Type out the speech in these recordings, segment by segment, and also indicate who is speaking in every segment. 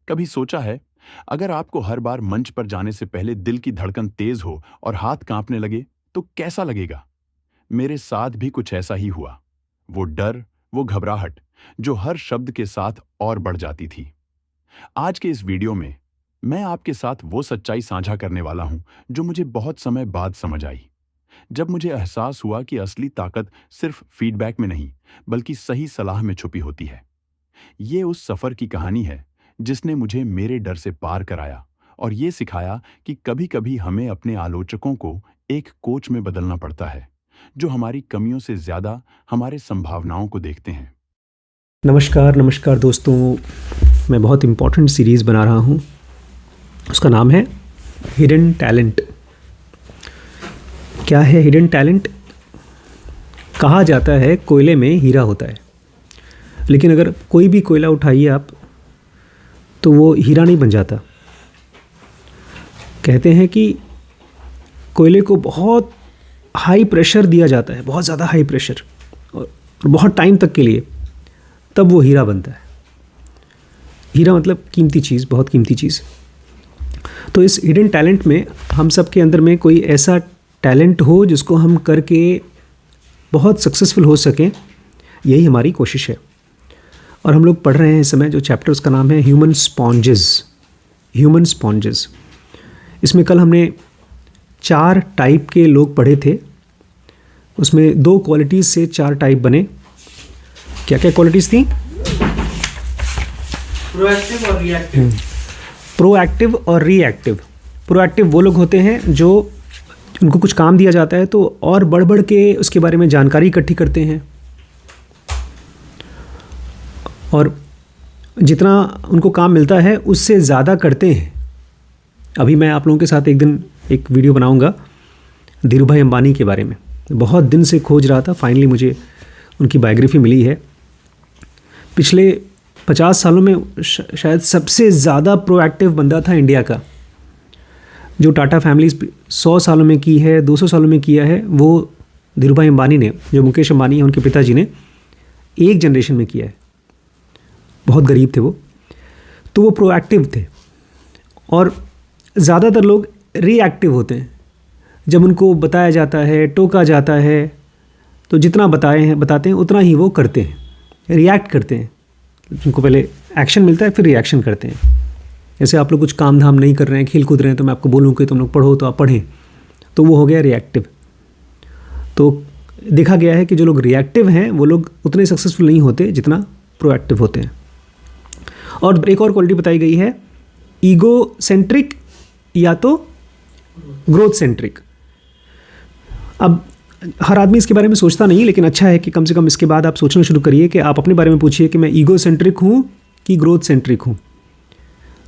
Speaker 1: कभी सोचा है, अगर आपको हर बार मंच पर जाने से पहले दिल की धड़कन तेज हो और हाथ कांपने लगे तो कैसा लगेगा? मेरे साथ भी कुछ ऐसा ही हुआ। वो डर, वो घबराहट जो हर शब्द के साथ और बढ़ जाती थी। आज के इस वीडियो में मैं आपके साथ वो सच्चाई साझा करने वाला हूं जो मुझे बहुत समय बाद समझ आई, जब मुझे एहसास हुआ कि असली ताकत सिर्फ फीडबैक में नहीं, बल्कि सही सलाह में छुपी होती है। ये उस सफर की कहानी है जिसने मुझे मेरे डर से पार कराया और ये सिखाया कि कभी-कभी हमें अपने आलोचकों को एक कोच में बदलना पड़ता है, जो हमारी कमियों से ज्यादा हमारे संभावनाओं को देखते हैं।
Speaker 2: नमस्कार दोस्तों, मैं बहुत इम्पॉर्टेंट सीरीज़ बना रहा हूँ। उसका नाम है हिडन टैलेंट। क्या है हिडन टैलेंट? कहा जाता है कोयले में हीरा होता है, लेकिन अगर कोई भी कोयला उठाइए आप तो वो हीरा नहीं बन जाता। कहते हैं कि कोयले को बहुत हाई प्रेशर दिया जाता है, बहुत ज़्यादा हाई प्रेशर, और बहुत टाइम तक के लिए, तब वो हीरा बनता है। हीरा मतलब कीमती चीज़, बहुत कीमती चीज़। तो इस हिडन टैलेंट में हम सब के अंदर में कोई ऐसा टैलेंट हो जिसको हम करके बहुत सक्सेसफुल हो सकें, यही हमारी कोशिश है। और हम लोग पढ़ रहे हैं इस समय जो चैप्टर, उसका नाम है ह्यूमन स्पॉन्जेस। इसमें कल हमने 4 टाइप के लोग पढ़े थे। उसमें 2 क्वालिटीज़ से 4 टाइप बने। क्या क्या क्वालिटीज़ थी? प्रोएक्टिव और रिएक्टिव। प्रोएक्टिव वो लोग होते हैं जो उनको कुछ काम दिया जाता है तो और बढ़ बढ़ के उसके बारे में जानकारी इकट्ठी करते हैं, और जितना उनको काम मिलता है उससे ज़्यादा करते हैं। अभी मैं आप लोगों के साथ एक दिन एक वीडियो बनाऊंगा धीरूभाई अंबानी के बारे में। बहुत दिन से खोज रहा था, फाइनली मुझे उनकी बायोग्राफी मिली है। पिछले 50 सालों में शायद सबसे ज़्यादा प्रोएक्टिव बंदा था इंडिया का। जो टाटा फैमिली 100 सालों में की है, 200 सालों में किया है, वो धीरूभाई अंबानी ने, जो मुकेश अंबानी है उनके पिताजी ने, एक जनरेशन में किया है। बहुत गरीब थे वो, तो वो प्रोएक्टिव थे। और ज़्यादातर लोग रिएक्टिव होते हैं। जब उनको बताया जाता है, टोका जाता है, तो जितना बताते हैं उतना ही वो करते हैं, रिएक्ट करते हैं। उनको पहले एक्शन मिलता है, फिर रिएक्शन करते हैं। जैसे आप लोग कुछ काम धाम नहीं कर रहे हैं, खेल कूद रहे हैं, तो मैं आपको बोलूँ कि तुम लोग पढ़ो, तो आप पढ़ें, तो वो हो गया रिएक्टिव। तो देखा गया है कि जो लोग रिएक्टिव हैं वो लोग उतने सक्सेसफुल नहीं होते जितना प्रोएक्टिव होते हैं। और एक और क्वालिटी बताई गई है ईगो सेंट्रिक या तो ग्रोथ सेंट्रिक। अब हर आदमी इसके बारे में सोचता नहीं, लेकिन अच्छा है कि कम से कम इसके बाद आप सोचना शुरू करिए कि आप अपने बारे में पूछिए कि मैं ईगो सेंट्रिक हूँ कि ग्रोथ सेंट्रिक हूँ।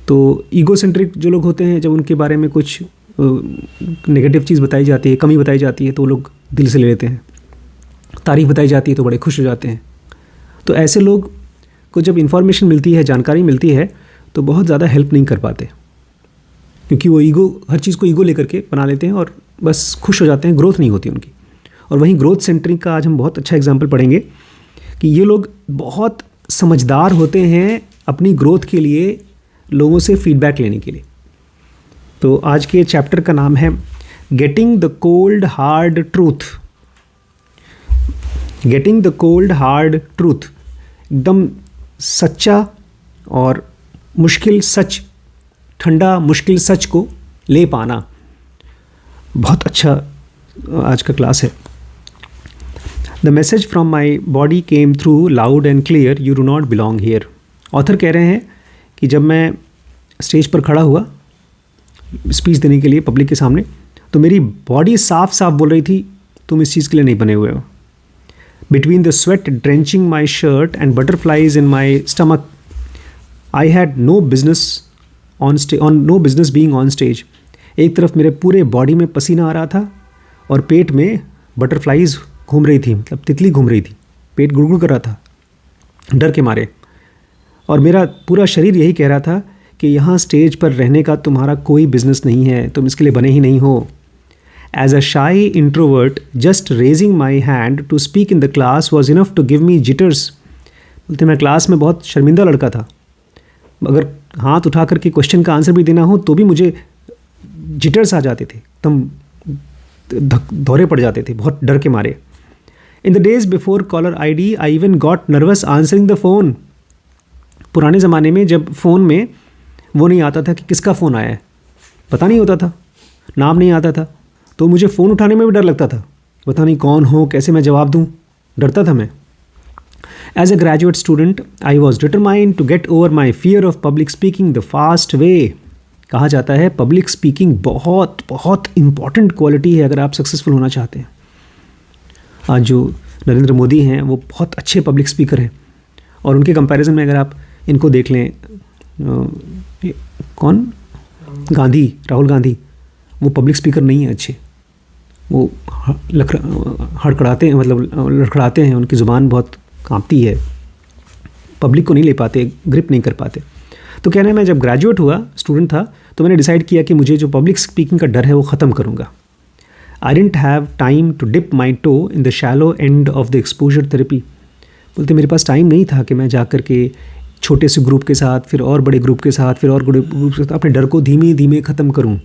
Speaker 2: तो ईगो सेंट्रिक जो लोग होते हैं, जब उनके बारे में कुछ नेगेटिव चीज़ बताई जाती है, कमी बताई जाती है, तो वो लोग दिल से ले लेते हैं। तारीफ बताई जाती है तो बड़े खुश हो जाते हैं। तो ऐसे लोग को जब इन्फॉर्मेशन मिलती है, जानकारी मिलती है, तो बहुत ज़्यादा हेल्प नहीं कर पाते, क्योंकि वो ईगो, हर चीज़ को ईगो लेकर के बना लेते हैं और बस खुश हो जाते हैं, ग्रोथ नहीं होती उनकी। और वहीं ग्रोथ सेंट्रिक का आज हम बहुत अच्छा एग्जाम्पल पढ़ेंगे कि ये लोग बहुत समझदार होते हैं अपनी ग्रोथ के लिए, लोगों से फीडबैक लेने के लिए। तो आज के चैप्टर का नाम है getting the cold hard truth. Getting the cold hard truth, एकदम सच्चा और मुश्किल सच, ठंडा मुश्किल सच को ले पाना। बहुत अच्छा आज का क्लास है। The message from my body came through loud and clear, you do not belong here. Author कह रहे हैं कि जब मैं स्टेज पर खड़ा हुआ स्पीच देने के लिए पब्लिक के सामने, तो मेरी बॉडी साफ साफ बोल रही थी, तुम इस चीज़ के लिए नहीं बने हुए हो। Between the sweat drenching my shirt and butterflies in my stomach, I had no business being on stage. एक तरफ मेरे पूरे बॉडी में पसीना आ रहा था और पेट में बटरफ्लाइज घूम रही थी, मतलब तितली घूम रही थी, पेट गुड़गुड़ कर रहा था डर के मारे। और मेरा पूरा शरीर यही कह रहा था कि यहाँ स्टेज पर रहने का तुम्हारा कोई बिजनेस नहीं है, तुम इसके लिए बने ही नहीं हो। As a shy introvert, just raising my hand to speak in the class was enough to give me jitters. बोलते मैं क्लास में बहुत शर्मिंदा लड़का था, अगर हाथ उठा करके क्वेश्चन का आंसर भी देना हो तो भी मुझे जिटर्स आ जाते थे, एकदम दौरे पड़ जाते थे बहुत डर के मारे। In the days before caller ID I even got nervous answering the phone. पुराने ज़माने में जब फ़ोन में वो नहीं आता था कि किसका फ़ोन आया है, पता नहीं होता था, नाम नहीं आता था, तो मुझे फ़ोन उठाने में भी डर लगता था, पता नहीं कौन हो, कैसे मैं जवाब दूँ, डरता था मैं। As a graduate student I was determined to get over my fear of public speaking the fast way. कहा जाता है पब्लिक स्पीकिंग बहुत बहुत इंपॉर्टेंट क्वालिटी है अगर आप सक्सेसफुल होना चाहते हैं। आज जो नरेंद्र मोदी हैं वो बहुत अच्छे पब्लिक स्पीकर हैं, और उनके कंपैरिजन में अगर आप इनको देख लें, कौन, राहुल गांधी, वो पब्लिक स्पीकर नहीं है अच्छे, वो हड़खड़ाते हैं, मतलब लड़खड़ाते हैं, उनकी ज़ुबान बहुत कांपती है, पब्लिक को नहीं ले पाते, ग्रिप नहीं कर पाते। तो कहना है मैं जब ग्रेजुएट हुआ, स्टूडेंट था, तो मैंने डिसाइड किया कि मुझे जो पब्लिक स्पीकिंग का डर है वो ख़त्म करूँगा। I didn't have time to dip my toe in the shallow end of the exposure therapy. बोलते मेरे पास टाइम नहीं था कि मैं जा कर के छोटे से ग्रुप के साथ, फिर और बड़े ग्रुप के साथ, फिर और बड़े ग्रुप के साथ अपने डर को धीमे धीमे ख़त्म करूँ।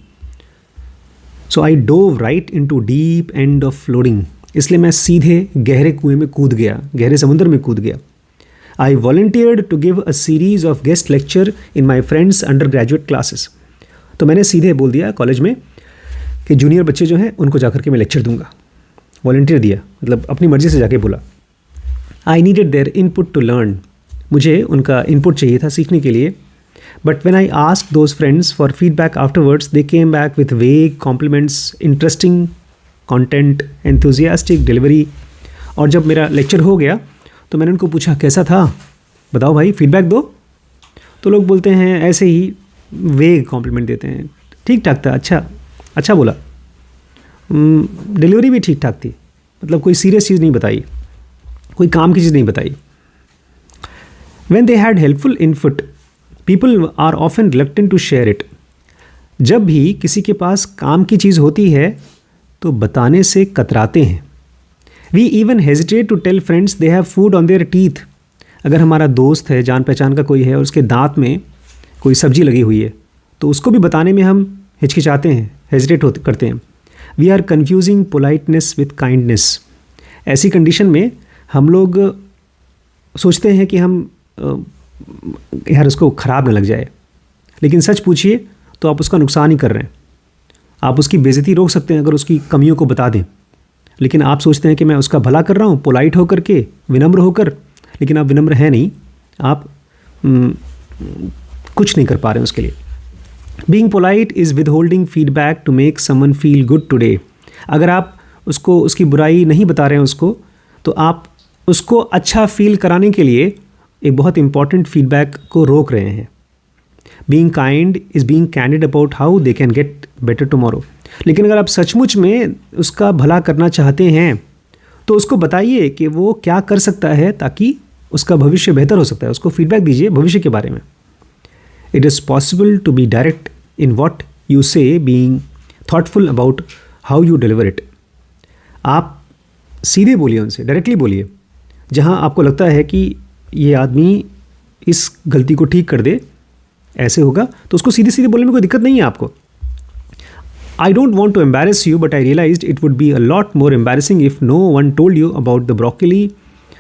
Speaker 2: So I dove right into deep end of flooding. इसलिए मैं सीधे गहरे कुएँ में कूद गया, गहरे समुद्र में कूद गया। I volunteered to give a series of guest lecture in my friend's undergraduate classes. तो मैंने सीधे बोल दिया कॉलेज में कि जूनियर बच्चे जो हैं उनको जाकर के मैं लेक्चर दूंगा। वॉलंटियर दिया, मतलब अपनी मर्ज़ी से जाके बोला। I needed their input to learn. मुझे उनका इनपुट चाहिए था सीखने के लिए। But when I asked those friends for feedback afterwards they came back with vague compliments, interesting content, enthusiastic delivery. और जब मेरा लेक्चर हो गया तो मैंने उनको पूछा कैसा था, बताओ भाई फीडबैक दो। तो लोग बोलते हैं ऐसे ही वेग कॉम्प्लीमेंट देते हैं, ठीक ठाक था, अच्छा बोला, डिलीवरी भी ठीक ठाक थी, मतलब कोई सीरियस चीज़ नहीं बताई, कोई काम की चीज़ नहीं बताई। When they had helpful input, people are often reluctant to share it. जब भी किसी के पास काम की चीज़ होती है तो बताने से कतराते हैं। We even hesitate to tell friends they have food on their teeth. अगर हमारा दोस्त है, जान पहचान का कोई है और उसके दांत में कोई सब्जी लगी हुई है तो उसको भी बताने में हम हिचकिचाते हैं, हेजिटेट करते हैं। We are confusing politeness with kindness. ऐसी कंडीशन में हम लोग सोचते हैं कि हम यार उसको ख़राब न लग जाए, लेकिन सच पूछिए तो आप उसका नुकसान ही कर रहे हैं। आप उसकी बेइज्जती रोक सकते हैं अगर उसकी कमियों को बता दें, लेकिन आप सोचते हैं कि मैं उसका भला कर रहा हूँ पोलाइट होकर के, विनम्र होकर, लेकिन आप विनम्र हैं नहीं, आप कुछ नहीं कर पा रहे हैं उसके लिए। Being polite is withholding feedback to make someone feel good today. अगर आप उसको उसकी बुराई नहीं बता रहे हैं उसको, तो आप उसको अच्छा फील कराने के लिए एक बहुत इंपॉर्टेंट फीडबैक को रोक रहे हैं। Being kind is being candid about how they can get better tomorrow. लेकिन अगर आप सचमुच में उसका भला करना चाहते हैं तो उसको बताइए कि वो क्या कर सकता है ताकि उसका भविष्य बेहतर हो सकता है। उसको फीडबैक दीजिए भविष्य के बारे में। It is possible to be direct in what you say, being thoughtful about how you deliver it. आप सीधे बोलिए, उनसे डायरेक्टली बोलिए। जहाँ आपको लगता है कि ये आदमी इस गलती को ठीक कर दे, ऐसे होगा, तो उसको सीधे सीधे बोलने में कोई दिक्कत नहीं है आपको। I don't want to embarrass you, but I realized it would be a lot more embarrassing if no one told you about the broccoli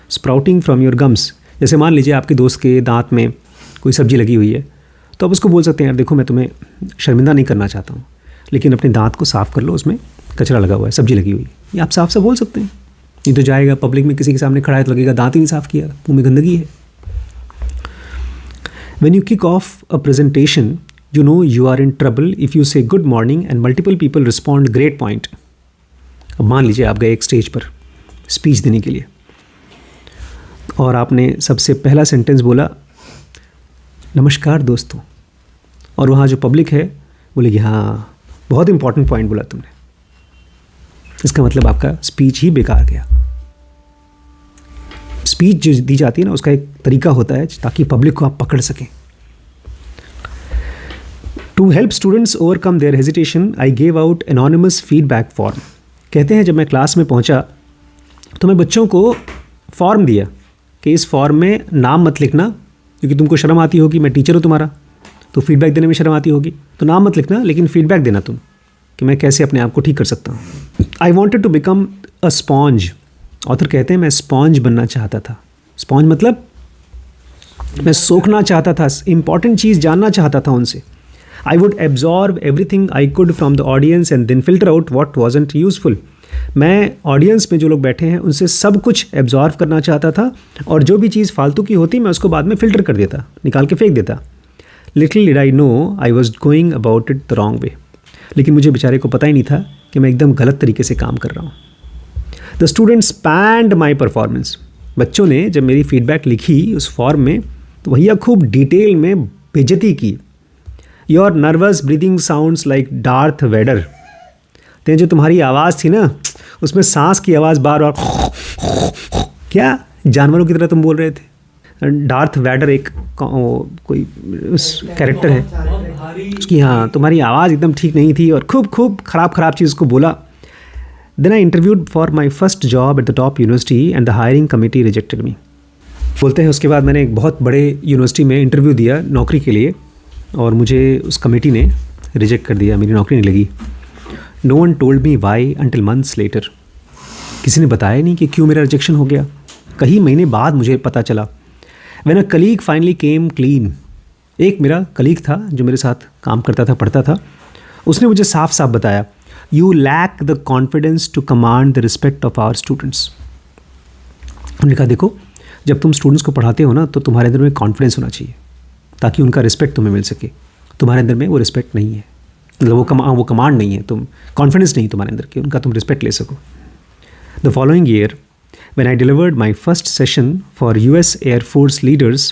Speaker 2: sprouting from your gums. जैसे मान लीजिए आपके दोस्त के दांत में कोई सब्जी लगी हुई है, तो आप उसको बोल सकते हैं यार देखो मैं तुम्हें शर्मिंदा नहीं करना चाहता हूँ, लेकिन अपने दांत को साफ़ कर लो, उसमें कचरा लगा हुआ है, सब्जी लगी हुई है। ये आप साफ साफ बोल सकते हैं। ये तो जाएगा पब्लिक में किसी के सामने खड़ा है तो लगेगा दांत ही नहीं साफ़ किया, मुँह में गंदगी है। When you kick off a presentation, you know you are in trouble if you say good morning and multiple people respond great point. अब मान लीजिए आप गए एक स्टेज पर स्पीच देने के लिए और आपने सबसे पहला सेंटेंस बोला नमस्कार दोस्तों, और वहाँ जो पब्लिक है बोलेगी हाँ बहुत इंपॉर्टेंट पॉइंट बोला तुमने। इसका मतलब आपका स्पीच ही बेकार गया। स्पीच जो दी जाती है ना उसका एक तरीका होता है ताकि पब्लिक को आप पकड़ सकें। To help students overcome their hesitation I gave out anonymous feedback form. कहते हैं जब मैं क्लास में पहुंचा तो मैं बच्चों को फॉर्म दिया कि इस फॉर्म में नाम मत लिखना क्योंकि तुमको शर्म आती होगी, मैं टीचर हूँ तुम्हारा, तो फीडबैक देने में शर्म आती होगी, तो नाम मत लिखना, लेकिन फीडबैक देना तुम कि मैं कैसे अपने आप को ठीक कर सकता हूँ। I wanted to become a sponge. Author कहते हैं मैं स्पॉन्ज बनना चाहता था। स्पॉन्ज मतलब मैं सोखना चाहता था, इंपॉर्टेंट चीज़ जानना चाहता था उनसे। I would absorb everything I could from the audience and then filter out what wasn't useful. मैं ऑडियंस में जो लोग बैठे हैं उनसे सब कुछ एब्जॉर्व करना चाहता था, और जो भी चीज़ फालतू की होती मैं उसको बाद में फ़िल्टर कर देता, निकाल के फेंक देता। Little did I know I was going about it the wrong way. लेकिन मुझे बेचारे को पता ही नहीं था कि मैं एकदम गलत तरीके से काम कर रहा हूँ। The students panned my performance. बच्चों ने जब मेरी फीडबैक लिखी उस फॉर्म में, तो भैया खूब डिटेल में बेइज्जती की। Your nervous breathing sounds like Darth Vader. तो जो तुम्हारी आवाज़ थी ना, उसमें सांस की आवाज़ बार बार, क्या जानवरों की तरह तुम बोल रहे थे। डार्थ वैडर एक कोई उस कैरेक्टर है उसकी, हाँ, तुम्हारी आवाज़ एकदम ठीक नहीं थी, और खूब ख़राब चीज़ को बोला। Then I interviewed for my first job at the top university and the hiring committee rejected me. बोलते हैं उसके बाद मैंने एक बहुत बड़े यूनिवर्सिटी में इंटरव्यू दिया नौकरी के लिए, और मुझे उस कमेटी ने रिजेक्ट कर दिया, मेरी नौकरी नहीं लगी। No one told me why until months later. किसी ने बताया नहीं कि क्यों मेरा रिजेक्शन हो गया। कई महीने बाद मुझे पता चला। When a colleague finally came clean. एक मेरा कलीग था जो मेरे साथ काम करता था, पढ़ता था, उसने मुझे साफ साफ बताया, you lack the confidence to command the respect of our students. उन्होंने कहा देखो, जब तुम स्टूडेंट्स को पढ़ाते हो ना, तो तुम्हारे अंदर में कॉन्फिडेंस होना चाहिए ताकि उनका रिस्पेक्ट तुम्हें मिल सके। तुम्हारे अंदर में वो रिस्पेक्ट नहीं है, मतलब वो कमांड नहीं है, तुम कॉन्फिडेंस नहीं तुम्हारे अंदर कि उनका तुम रिस्पेक्ट ले सको। The following year when I delivered my first session for US Air Force leaders,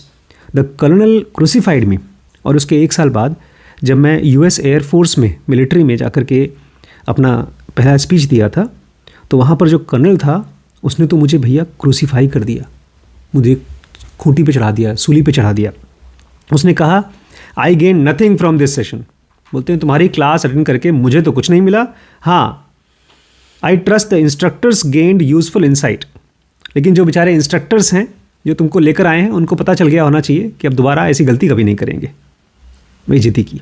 Speaker 2: the colonel crucified me। और उसके एक साल बाद जब मैं US Air Force में मिलिट्री में जाकर के अपना पहला स्पीच दिया था, तो वहाँ पर जो कर्नल था उसने तो मुझे भैया क्रूसीफाई कर दिया, मुझे खूंटी पे चढ़ा दिया, सूली पे चढ़ा दिया। उसने कहा I gain nothing from this session. बोलते हैं तुम्हारी क्लास अटेंड करके मुझे तो कुछ नहीं मिला। हाँ, I trust the instructors gained useful insight. लेकिन जो बेचारे इंस्ट्रक्टर्स हैं जो तुमको लेकर आए हैं, उनको पता चल गया होना चाहिए कि अब दोबारा ऐसी गलती कभी नहीं करेंगे। बेइज्जती की।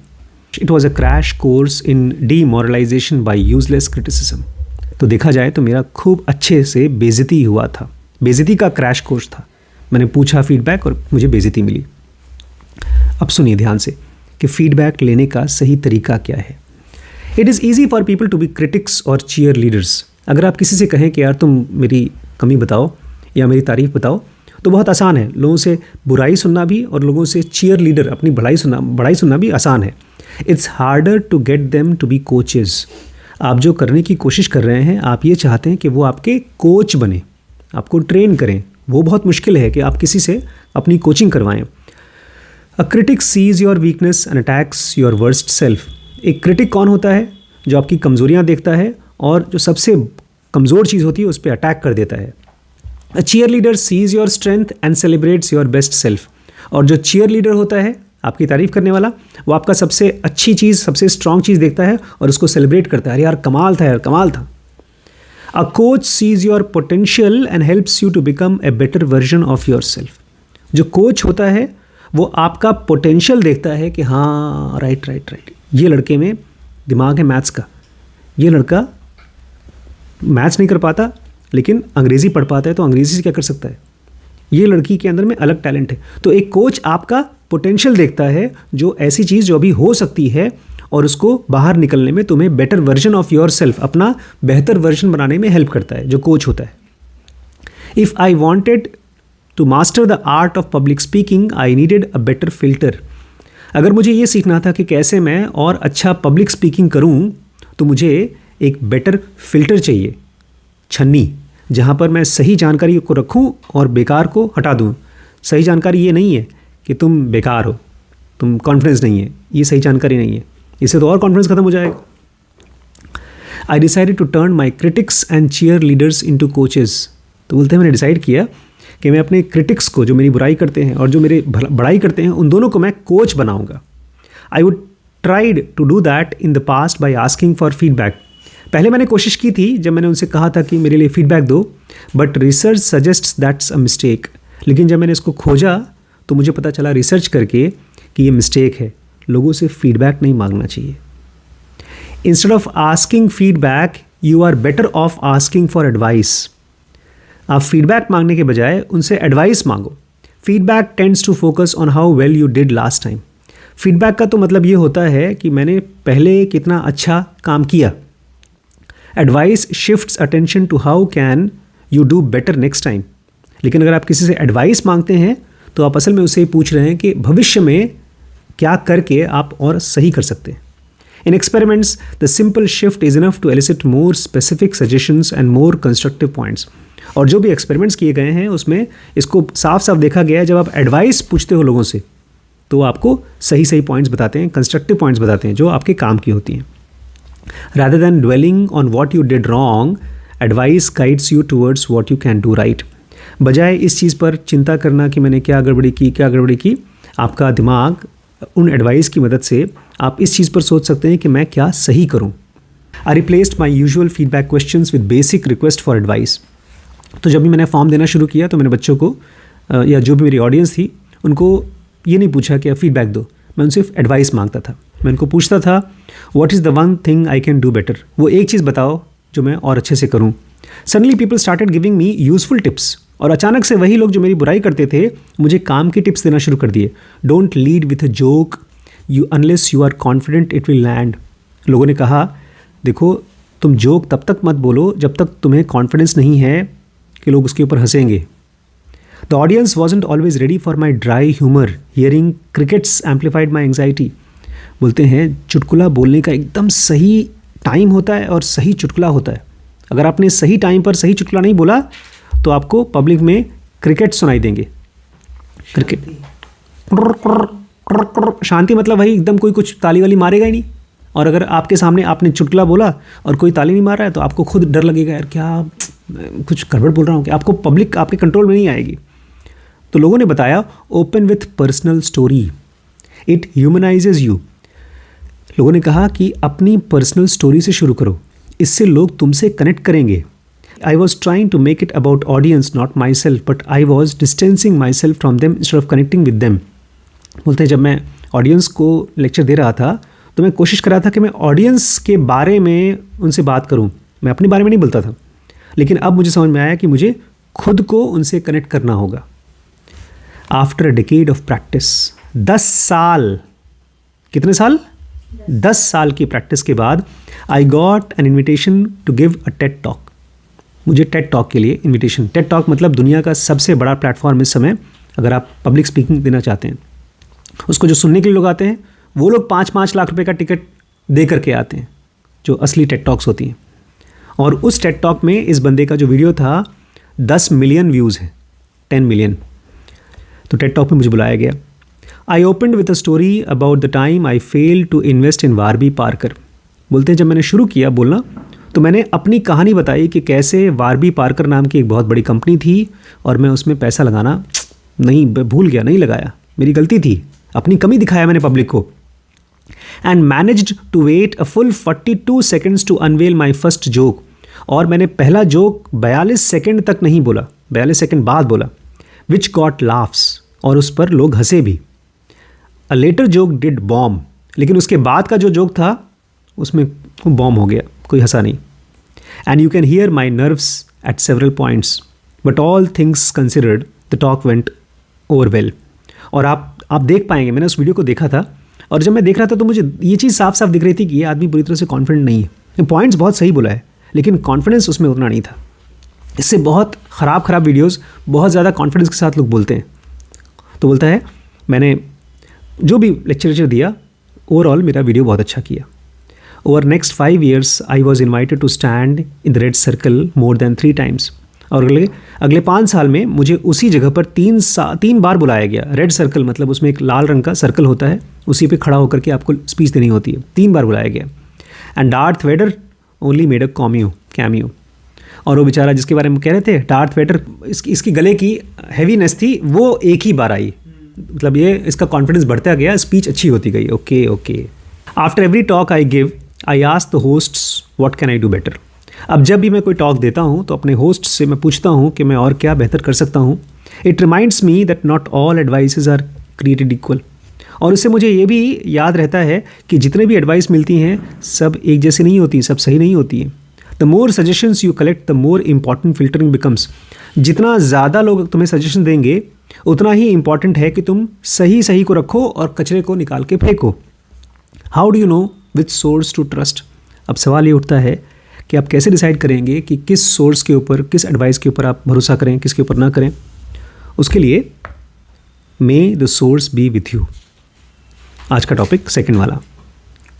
Speaker 2: It was a crash course in demoralisation by useless criticism. तो देखा जाए तो मेरा खूब अच्छे से बेइज्जती हुआ था, बेइज्जती का क्रैश कोर्स था। मैंने पूछा फीडबैक और मुझे बेइज्जती मिली। अब सुनिए ध्यान से कि फीडबैक लेने का सही तरीका क्या है। It is easy for people to be critics और चीयर लीडर्स। अगर आप किसी से कहें कि यार तुम मेरी कमी बताओ या मेरी तारीफ़ बताओ, तो बहुत आसान है। लोगों से बुराई सुनना भी और लोगों से चीयर लीडर अपनी बड़ाई सुनना भी आसान है। It's harder to get them to be coaches. आप जो करने की कोशिश कर रहे हैं, आप ये चाहते हैं कि वो आपके कोच बने, आपको ट्रेन करें। वो बहुत मुश्किल है कि आप किसी से अपनी कोचिंग करवाएं। अ critic sees your weakness and attacks your worst self. एक क्रिटिक कौन होता है? जो आपकी कमज़ोरियाँ देखता है और जो सबसे कमज़ोर चीज़ होती है उस पर अटैक कर देता है। A cheerleader sees your strength and celebrates your best self. और जो चीयर लीडर होता है, आपकी तारीफ़ करने वाला, वो आपका सबसे अच्छी चीज़, सबसे स्ट्रॉन्ग चीज़ देखता है और उसको सेलिब्रेट करता है। अरे यार कमाल था, यार कमाल था। A coach sees your potential and helps you to become a better version of yourself. जो कोच होता है वो आपका पोटेंशियल देखता है कि हाँ राइट, ये लड़के में दिमाग है मैथ्स का, ये लड़का मैथ्स नहीं कर पाता लेकिन अंग्रेज़ी पढ़ पाता है, तो अंग्रेज़ी से क्या कर सकता है, ये लड़की के अंदर में अलग टैलेंट है। तो एक कोच आपका पोटेंशियल देखता है, जो ऐसी चीज़ जो अभी हो सकती है, और उसको बाहर निकलने में तुम्हें better version of your self, अपना बेहतर वर्जन बनाने में हेल्प करता है, जो कोच होता है। If I wanted to master the art of public speaking I needed a better filter. अगर मुझे ये सीखना था कि कैसे मैं और अच्छा पब्लिक स्पीकिंग करूँ, तो मुझे एक बेटर फिल्टर चाहिए, छन्नी, जहाँ पर मैं सही जानकारी को रखूँ और बेकार को हटा दूँ। सही जानकारी ये नहीं है कि तुम बेकार हो, तुम कॉन्फिडेंस नहीं है, ये सही जानकारी नहीं है, इससे तो और कॉन्फिडेंस खत्म हो जाएगा। I decided to turn my critics and cheerleaders into coaches. तो बोलते हैं मैंने डिसाइड किया कि मैं अपने क्रिटिक्स को, जो मेरी बुराई करते हैं, और जो मेरे बड़ाई करते हैं, उन दोनों को मैं कोच बनाऊंगा। I would tried to do that in the past by asking for feedback. पहले मैंने कोशिश की थी जब मैंने उनसे कहा था कि मेरे लिए फीडबैक दो, but research suggests that's a mistake. लेकिन जब मैंने इसको खोजा तो मुझे पता चला रिसर्च करके कि ये मिस्टेक है। लोगों से फीडबैक नहीं मांगना चाहिए। Instead of asking feedback you are better off asking for advice. आप फीडबैक मांगने के बजाय उनसे एडवाइस मांगो। Feedback tends to focus on how well you did last time. Feedback का तो मतलब ये होता है कि मैंने पहले कितना अच्छा काम किया। Advice shifts attention to how can you do better next time. लेकिन अगर आप किसी से एडवाइस मांगते हैं तो आप असल में उससे पूछ रहे हैं कि भविष्य में क्या करके आप और सही कर सकते हैं। In experiments the simple shift is enough to elicit more specific suggestions and more constructive points. और जो भी एक्सपेरिमेंट्स किए गए हैं उसमें इसको साफ साफ देखा गया है, जब आप एडवाइस पूछते हो लोगों से तो आपको सही सही पॉइंट्स बताते हैं, कंस्ट्रक्टिव पॉइंट्स बताते हैं जो आपके काम की होती हैं। Rather than dwelling on what you did wrong, advice guides you towards what you can do right. बजाय इस चीज़ पर चिंता करना कि मैंने क्या गड़बड़ी की, आपका दिमाग उन एडवाइस की मदद से आप इस चीज़ पर सोच सकते हैं कि मैं क्या सही करूं। I replaced my usual feedback questions with basic request for advice. तो जब भी मैंने फॉर्म देना शुरू किया तो मैंने बच्चों को या जो भी मेरी ऑडियंस थी उनको ये नहीं पूछा कि आप फीडबैक दो, मैं उनसे एडवाइस मांगता था। मैं उनको पूछता था what is the one thing I can do better. वो एक चीज़ बताओ जो मैं और अच्छे से करूँ। Suddenly people started giving me useful tips. और अचानक से वही लोग जो मेरी बुराई करते थे मुझे काम की टिप्स देना शुरू कर दिए। Don't lead with a joke you unless you are confident it will land. लोगों ने कहा देखो तुम जोक तब तक मत बोलो जब तक तुम्हें कॉन्फिडेंस नहीं है कि लोग उसके ऊपर हंसेंगे। The audience wasn't always ready for my dry humour. Hearing crickets amplified my anxiety. बोलते हैं चुटकुला बोलने का एकदम सही टाइम होता है और सही चुटकुला होता है। अगर आपने सही टाइम पर सही चुटकुला नहीं बोला तो आपको पब्लिक में क्रिकेट सुनाई देंगे। क्रिकेट शांति मतलब भाई एकदम कोई कुछ ताली वाली मारेगा ही नहीं। और अगर आपके सामने आपने चुटकुला बोला और कोई ताली नहीं मार रहा है तो आपको खुद डर लगेगा, यार क्या कुछ गड़बड़ बोल रहा हूँ, कि आपको पब्लिक आपके कंट्रोल में नहीं आएगी। तो लोगों ने बताया open with personal story, it humanises you. लोगों ने कहा कि अपनी पर्सनल स्टोरी से शुरू करो, इससे लोग तुमसे कनेक्ट करेंगे। I was trying to make it about audience, not myself, but I was distancing myself from them instead of connecting with them. बोलते हैं जब मैं ऑडियंस को लेक्चर दे रहा था तो मैं कोशिश कर रहा था कि मैं ऑडियंस के बारे में उनसे बात करूं, मैं अपने बारे में नहीं बोलता था। लेकिन अब मुझे समझ में आया कि मुझे खुद को उनसे कनेक्ट करना होगा। After a decade of practice, 10 साल, कितने साल? 10 साल की प्रैक्टिस के बाद I got an invitation to give a TED talk. मुझे टेड टॉक के लिए इनविटेशन। टेड टॉक मतलब दुनिया का सबसे बड़ा प्लेटफॉर्म इस समय, अगर आप पब्लिक स्पीकिंग देना चाहते हैं। उसको जो सुनने के लिए लोग आते हैं वो लोग 5-5 लाख रुपए का टिकट दे करके आते हैं, जो असली टेड टॉक्स होती हैं। और उस टेड टॉक में इस बंदे का जो वीडियो था 10 मिलियन व्यूज़ हैं, 10 मिलियन। तो टेड टॉक में मुझे बुलाया गया। I opened with a story about the time I failed to invest in Warby Parker. बोलते हैं जब मैंने शुरू किया बोलना तो मैंने अपनी कहानी बताई कि कैसे वारबी पार्कर नाम की एक बहुत बड़ी कंपनी थी और मैं उसमें पैसा लगाना नहीं, भूल गया, नहीं लगाया, मेरी गलती थी, अपनी कमी दिखाया मैंने पब्लिक को। And managed to wait a full 42 seconds to unveil my first joke. और मैंने पहला जोक 42 सेकेंड तक नहीं बोला, 42 सेकेंड बाद बोला। विच गॉट लाफ्स, और उस पर लोग हंसे भी। A later joke did bomb, लेकिन उसके बाद का जो जोक था उसमें बॉम्ब हो गया, कोई हंसा नहीं। And you can hear my nerves eight several points but all things considered the talk went over well. और आप देख पाएंगे, मैंने उस वीडियो को देखा था और जब मैं देख रहा था तो मुझे ये चीज़ साफ साफ दिख रही थी कि ये आदमी पूरी तरह से कॉन्फिडेंट नहीं है। पॉइंट्स बहुत सही बोला है लेकिन कॉन्फिडेंस उसमें उतना नहीं था। इससे बहुत ख़राब वीडियोज़ बहुत ज़्यादा कॉन्फिडेंस के साथ लोग बोलते हैं। तो बोलता है मैंने जो भी लेक्चर दिया ओवरऑल मेरा वीडियो बहुत अच्छा किया। Over next 5 years I was invited to stand in the red circle more than 3 times। और अगले 5 साल में मुझे उसी जगह पर 3 बार बुलाया गया। रेड सर्कल मतलब उसमें एक लाल रंग का सर्कल होता है, उसी पे खड़ा होकर के आपको स्पीच देनी होती है। 3 बार बुलाया गया। And Darth Vader only made a cameo. और वो बेचारा जिसके बारे में कह रहे थे डार्थ वेडर, इसकी गले की हैवीनेस थी, वो एक ही बार आई। मतलब ये इसका कॉन्फिडेंस बढ़ता गया, स्पीच अच्छी होती गई। Okay. After every talk I give I ask the hosts what can I do better. अब जब भी मैं कोई टॉक देता हूँ तो अपने होस्ट से मैं पूछता हूँ कि मैं और क्या बेहतर कर सकता हूँ। It reminds me that not all advices are created equal. और उससे मुझे ये भी याद रहता है कि जितने भी एडवाइस मिलती हैं सब एक जैसी नहीं होती, सब सही नहीं होती हैं। The more suggestions you collect the more important filtering becomes. जितना ज़्यादा लोग तुम्हें सजेशन देंगे उतना ही इंपॉर्टेंट है कि तुम सही सही को रखो और कचरे को निकाल के फेंको। How do you know which source to trust? अब सवाल ये उठता है कि आप कैसे डिसाइड करेंगे कि किस सोर्स के ऊपर, किस एडवाइस के ऊपर आप भरोसा करें, किसके ऊपर ना करें। उसके लिए मे the source B with you. आज का टॉपिक सेकंड वाला,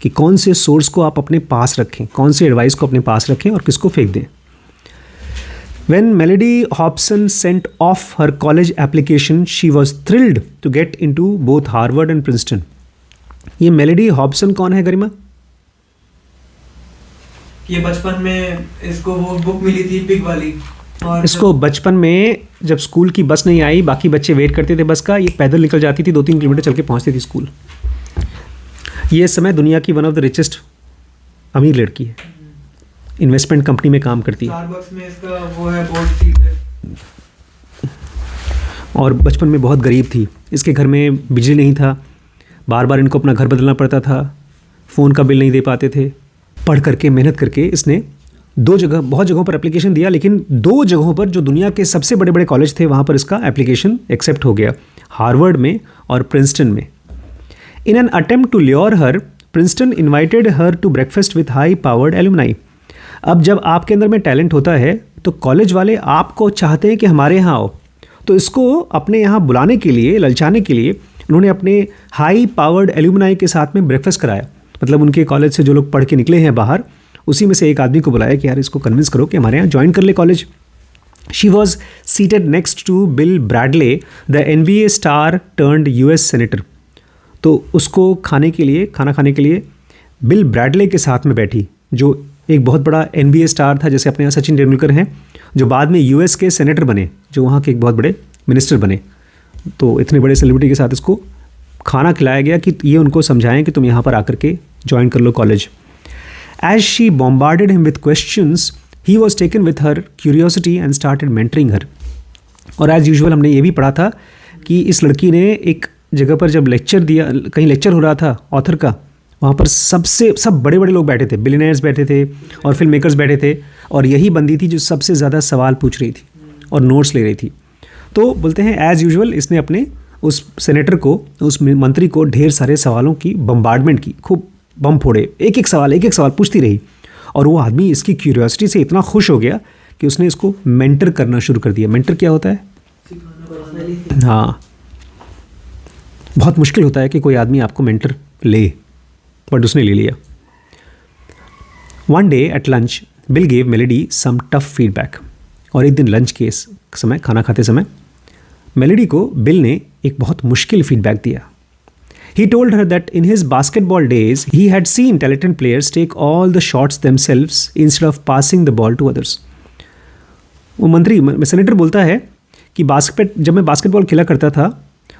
Speaker 2: कि कौन से सोर्स को आप अपने पास रखें, कौन से एडवाइस को अपने पास रखें और किसको फेंक दें। When Melody Hobson sent off her college application, she was thrilled to get into both Harvard and Princeton. ये मेलोडी हॉब्सन कौन है गरिमा?
Speaker 3: ये बचपन में इसको वो बुक मिली थी पिग वाली, और
Speaker 2: इसको बचपन में जब स्कूल की बस नहीं आई, बाकी बच्चे वेट करते थे बस का, ये पैदल निकल जाती थी, 2-3 किलोमीटर चल के पहुंचती थी स्कूल। ये इस समय दुनिया की वन ऑफ द रिचेस्ट अमीर लड़की है, इन्वेस्टमेंट कंपनी में काम करती है,
Speaker 3: स्टारबक्स में इसका वो है बोर्ड सीट है।
Speaker 2: और बचपन में बहुत गरीब थी। इसके घर में बिजली नहीं था, बार बार इनको अपना घर बदलना पड़ता था, फ़ोन का बिल नहीं दे पाते थे। पढ़ करके, मेहनत करके इसने बहुत जगहों पर एप्लीकेशन दिया, लेकिन 2 जगहों पर जो दुनिया के सबसे बड़े बड़े कॉलेज थे वहाँ पर इसका एप्लीकेशन एक्सेप्ट हो गया, हार्वर्ड में और प्रिंसटन में। In an attempt to lure her, Princeton invited her to breakfast with high powered alumni. अब जब आपके अंदर में टैलेंट होता है तो कॉलेज वाले आपको चाहते हैं कि हमारे यहाँ आओ, तो इसको अपने यहाँ बुलाने के लिए, ललचाने के लिए उन्होंने अपने हाई पावर्ड एल्यूमनाई के साथ में ब्रेकफास्ट कराया। मतलब उनके कॉलेज से जो लोग पढ़ के निकले हैं बाहर, उसी में से एक आदमी को बुलाया कि यार इसको कन्विंस करो कि हमारे यहाँ ज्वाइन कर ले college. She was seated next to Bill Bradley, the NBA star turned US senator. तो उसको खाना खाने के लिए बिल ब्रैडले के साथ में बैठी, जो एक बहुत बड़ा NBA स्टार था, जैसे अपने यहाँ सचिन तेंदुलकर हैं, जो बाद में US के सेनेटर बने, जो वहाँ के एक बहुत बड़े मिनिस्टर बने। तो इतने बड़े सेलिब्रिटी के साथ इसको खाना खिलाया गया कि ये उनको समझाएं कि तुम यहाँ पर आकर के ज्वाइन कर लो college. As she bombarded him with questions, he was taken with her curiosity and started mentoring her. और एज यूजुअल हमने ये भी पढ़ा था कि इस लड़की ने एक जगह पर जब लेक्चर दिया, कहीं लेक्चर हो रहा था ऑथर का, वहाँ पर सब बड़े बड़े लोग बैठे थे, बिलियनर्स बैठे थे और फिल्म मेकर्स बैठे थे, और यही बंदी थी जो सबसे ज़्यादा सवाल पूछ रही थी और नोट्स ले रही थी। तो बोलते हैं एज़ यूजुअल इसने अपने उस सेनेटर को, उस मंत्री को ढेर सारे सवालों की बम्बार्डमेंट की, खूब बम फोड़े, एक एक सवाल पूछती रही। और वो आदमी इसकी क्यूरियोसिटी से इतना खुश हो गया कि उसने इसको मेंटर करना शुरू कर दिया। मेंटर क्या होता है? हाँ, बहुत मुश्किल होता है कि कोई आदमी आपको मेंटर ले, बट उसने ले लिया। One day at lunch Bill gave Melody some tough feedback. और एक दिन लंच के समय, खाना खाते समय, मेलोडी को बिल ने एक बहुत मुश्किल फीडबैक दिया। He told her that in his basketball days, he had seen talented players take all the shots themselves instead of passing the ball to others. वो सेनेटर बोलता है कि जब मैं बास्केटबॉल खेला करता था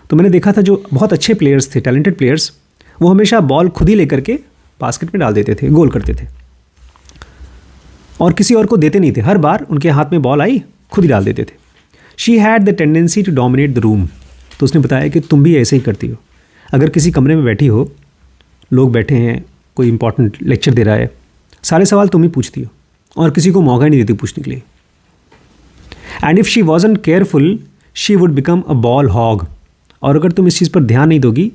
Speaker 2: तो मैंने देखा था जो बहुत अच्छे प्लेयर्स थे, टैलेंटेड प्लेयर्स, वो हमेशा बॉल खुद ही लेकर के बास्केट में डाल देते थे, गोल करते थे, और किसी और को देते नहीं थे। हर बार उनके हाथ में बॉल आई, खुद ही डाल देते थे। She had the tendency to dominate the room. तो उसने बताया कि तुम भी ऐसे ही करती हो। अगर किसी कमरे में बैठी हो, लोग बैठे हैं, कोई इंपॉर्टेंट लेक्चर दे रहा है, सारे सवाल तुम ही पूछती हो और किसी को मौका ही नहीं देती पूछने के लिए। And if she wasn't careful she would become a ball hog. और अगर तुम इस चीज़ पर ध्यान नहीं दोगी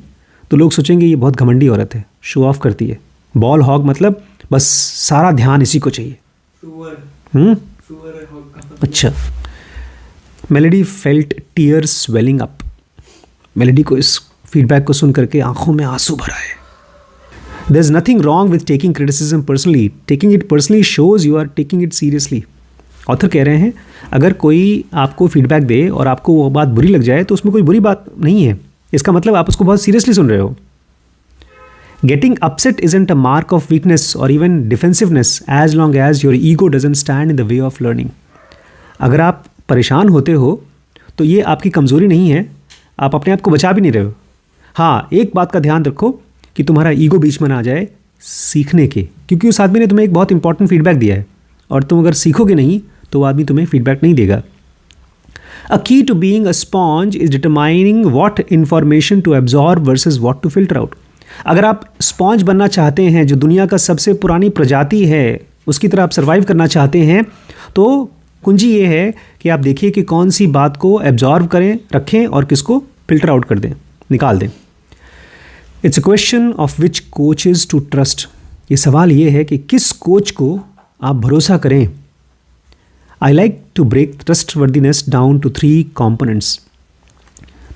Speaker 2: तो लोग सोचेंगे ये बहुत घमंडी औरत है, शो ऑफ करती है। बॉल हॉग मतलब बस सारा ध्यान इसी को चाहिए। अच्छा। Melody felt tears swelling up. Melody को इस फीडबैक को सुन करके आंखों में आंसू भर आए। There is nothing wrong with taking criticism personally, taking it personally shows you are taking it seriously. Author कह रहे हैं अगर कोई आपको फीडबैक दे और आपको वो बात बुरी लग जाए तो उसमें कोई बुरी बात नहीं है, इसका मतलब आप उसको बहुत सीरियसली सुन रहे हो। Getting upset isn't a mark of weakness और even defensiveness as long as your ego doesn't stand in the way of learning. अगर आप परेशान होते हो तो ये आपकी कमज़ोरी नहीं है, आप अपने आप को बचा भी नहीं रहे हो। हाँ, एक बात का ध्यान रखो कि तुम्हारा ईगो बीच में ना आ जाए सीखने के, क्योंकि उस आदमी ने तुम्हें एक बहुत इंपॉर्टेंट फीडबैक दिया है और तुम अगर सीखोगे नहीं तो वो आदमी तुम्हें फीडबैक नहीं देगा। A key to being a sponge is determining what information to absorb versus what to filter out. अगर आप स्पॉन्ज बनना चाहते हैं, जो दुनिया का सबसे पुरानी प्रजाति है, उसकी तरह आप सर्वाइव करना चाहते हैं, तो कुंजी ये है कि आप देखिए कि कौन सी बात को एब्जॉर्व करें, रखें और किसको फिल्टर आउट कर दें, निकाल दें. It's a question of which coaches to trust. ये सवाल ये है कि किस कोच को आप भरोसा करें. I like to break trustworthiness down to 3 components.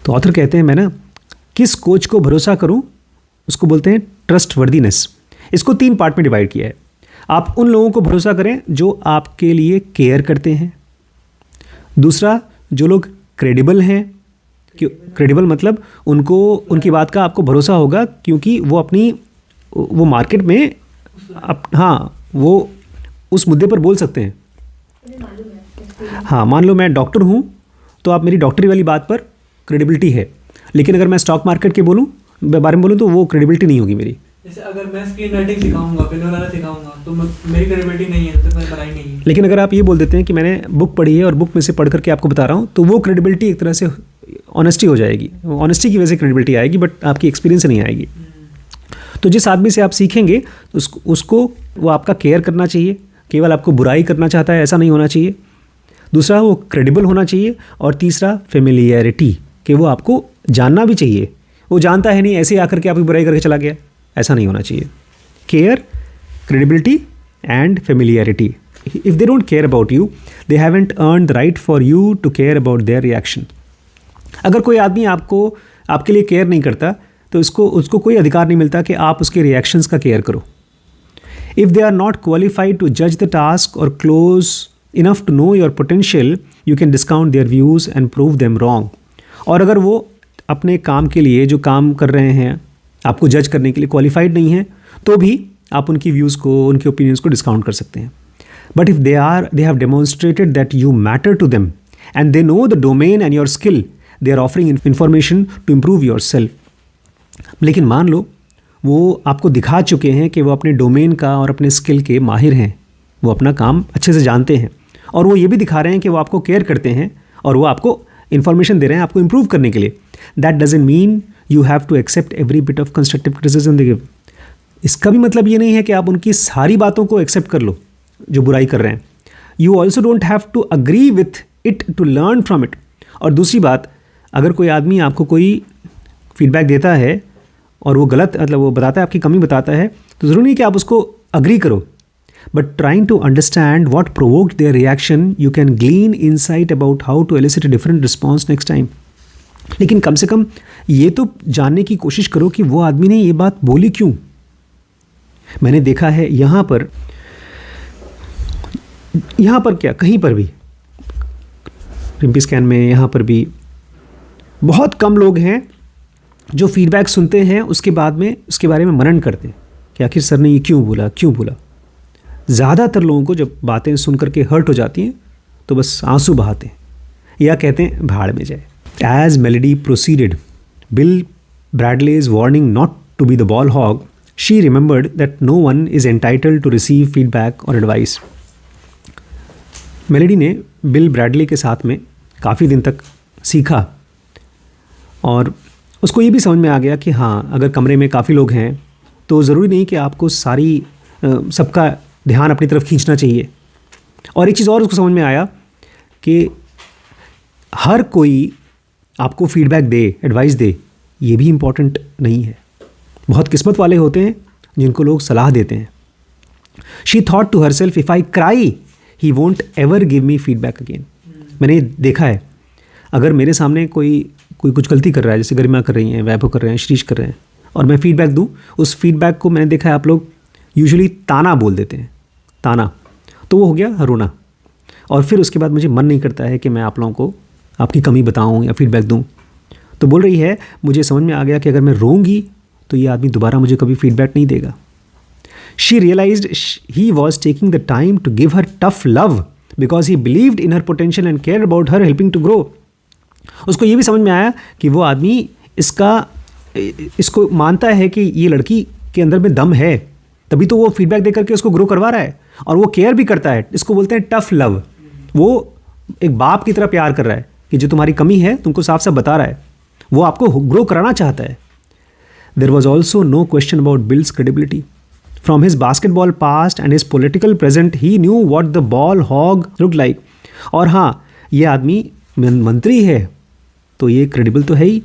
Speaker 2: तो ऑथर कहते हैं मैं ना किस कोच को भरोसा करूं, उसको बोलते हैं ट्रस्ट वर्दीनेस. इसको 3 पार्ट में डिवाइड किया है. आप उन लोगों को भरोसा करें जो आपके लिए केयर करते हैं. दूसरा, जो लोग क्रेडिबल हैं. क्रेडिबल मतलब उनको, उनकी बात का आपको भरोसा होगा क्योंकि वो मार्केट में वो उस मुद्दे पर बोल सकते हैं. हाँ, मान लो मैं डॉक्टर हूँ तो आप मेरी डॉक्टरी वाली बात पर क्रेडिबिलिटी है, लेकिन अगर मैं स्टॉक मार्केट के बारे में बोलूँ तो वो क्रेडिबिलिटी नहीं होगी मेरी.
Speaker 3: जैसे अगर मैं स्क्रीन राइटिंग सिखाऊंगा, पेन बनाना सिखाऊंगा, तो मेरी क्रेडिबिलिटी नहीं है, तो मेरी पढ़ाई नहीं है.
Speaker 2: लेकिन अगर आप ये बोल देते हैं कि मैंने बुक पढ़ी है और बुक में से पढ़ करके आपको बता रहा हूँ, तो वो क्रेडिबिलिटी एक तरह से ऑनेस्टी हो जाएगी. ऑनेस्टी की वजह से क्रेडिबिलिटी आएगी, बट आपकी एक्सपीरियंस नहीं आएगी. तो जिस आदमी से आप सीखेंगे उसको वो आपका केयर करना चाहिए, केवल आपको बुराई करना चाहता है ऐसा नहीं होना चाहिए. दूसरा, वो क्रेडिबल होना चाहिए. और तीसरा, फेमिलियरिटी, कि वो आपको जानना भी चाहिए. वो जानता है नहीं, ऐसे आकर के आपकी बुराई करके चला गया, ऐसा नहीं होना चाहिए. Care, credibility and familiarity. If they don't care about you, they haven't earn the right for you to care about their reaction. अगर कोई आदमी आपके लिए केयर नहीं करता तो उसको कोई अधिकार नहीं मिलता कि आप उसके रिएक्शंस का केयर करो. If they are not qualified to जज द टास्क और close enough to know your potential, you can discount their views and prove them wrong. और अगर वो अपने काम के लिए जो काम कर रहे हैं आपको जज करने के लिए क्वालिफाइड नहीं है, तो भी आप उनकी व्यूज़ को, उनके ओपिनियंस को डिस्काउंट कर सकते हैं. But if they have demonstrated that you matter to them and they know the domain and your skill, they are offering information to improve yourself. लेकिन मान लो वो आपको दिखा चुके हैं कि वो अपने डोमेन का और अपने स्किल के माहिर हैं, वो अपना काम अच्छे से जानते हैं, और वो ये भी दिखा रहे हैं कि वो आपको केयर करते हैं और वो आपको इन्फॉर्मेशन दे रहे हैं आपको इम्प्रूव करने के लिए. That doesn't mean you have to accept every bit of constructive criticism they give. इसका भी मतलब ये नहीं है कि आप उनकी सारी बातों को एक्सेप्ट कर लो जो बुराई कर रहे हैं. You also don't have to agree with it to learn from it. और दूसरी बात, अगर कोई आदमी आपको कोई फीडबैक देता है और वो गलत, मतलब वो बताता है, आपकी कमी बताता है, तो ज़रूरी नहीं कि आप उसको अग्री करो. But trying to understand what provoked their reaction, you can glean insight about how to elicit a different response next time. लेकिन कम से कम ये तो जानने की कोशिश करो कि वो आदमी ने ये बात बोली क्यों. मैंने देखा है यहाँ पर क्या, कहीं पर भी, रिम्पी स्कैन में, यहाँ पर भी बहुत कम लोग हैं जो फीडबैक सुनते हैं उसके बाद में उसके बारे में मनन करते हैं कि आखिर सर ने ये क्यों बोला. ज़्यादातर लोगों को जब बातें सुन करके हर्ट हो जाती हैं तो बस आंसू बहाते हैं या कहते हैं भाड़ में जाए. As Melody proceeded, Bill Bradley's warning not to be the ball hog, she remembered that no one is entitled to receive feedback or advice. Melody ने बिल ब्रैडली के साथ में काफ़ी दिन तक सीखा और उसको ये भी समझ में आ गया कि हाँ, अगर कमरे में काफ़ी लोग हैं तो ज़रूरी नहीं कि आपको सबका ध्यान अपनी तरफ खींचना चाहिए. और एक चीज़ और उसको समझ में आया कि हर कोई आपको फीडबैक दे, एडवाइस दे, ये भी इम्पॉर्टेंट नहीं है. बहुत किस्मत वाले होते हैं जिनको लोग सलाह देते हैं. She thought to herself, if I cry he won't ever give me feedback again. मैंने देखा है, अगर मेरे सामने कोई कुछ गलती कर रहा है, जैसे गरिमा कर रही हैं, वैभव कर रहे हैं, श्रीश कर रहे हैं, और मैं फीडबैक दूँ, उस फीडबैक को मैंने देखा है आप लोग यूजुअली ताना बोल देते हैं, ताना. तो वो हो गया रोना. और फिर उसके बाद मुझे मन नहीं करता है कि मैं आप लोगों को आपकी कमी बताऊं या फीडबैक दूं. तो बोल रही है, मुझे समझ में आ गया कि अगर मैं रोऊंगी तो ये आदमी दोबारा मुझे कभी फीडबैक नहीं देगा. She realised he was taking the time to give her tough love because he believed in her potential and care about her helping to grow. उसको ये भी समझ में आया कि वो आदमी इसको मानता है कि ये लड़की के अंदर में दम है, तभी तो वो फीडबैक दे करके उसको ग्रो करवा रहा है, और वो केयर भी करता है. इसको बोलते हैं टफ लव. वो एक बाप की तरह प्यार कर रहा है कि जो तुम्हारी कमी है तुमको साफ साफ बता रहा है, वो आपको ग्रो कराना चाहता है. There was also no question about Bill's credibility. From his basketball past and his political present, he knew what the ball hog looked like. और हाँ, ये आदमी मंत्री है तो ये क्रेडिबल तो है ही.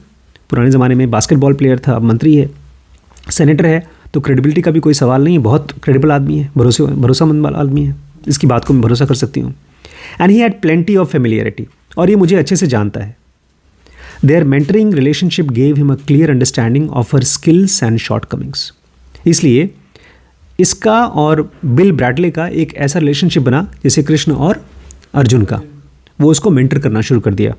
Speaker 2: पुराने ज़माने में बास्केटबॉल प्लेयर था, अब मंत्री है, सेनेटर है, तो क्रेडिबिलिटी का भी कोई सवाल नहीं है. बहुत क्रेडिबल आदमी है, भरोसामंद आदमी है, इसकी बात को मैं भरोसा कर सकती हूँ. And he had plenty of familiarity, और ये मुझे अच्छे से जानता है. Their mentoring relationship gave him a clear understanding of her skills and shortcomings. इसलिए इसका और बिल ब्रैडले का एक ऐसा रिलेशनशिप बना जैसे कृष्ण और अर्जुन का. वो उसको मेंटर करना शुरू कर दिया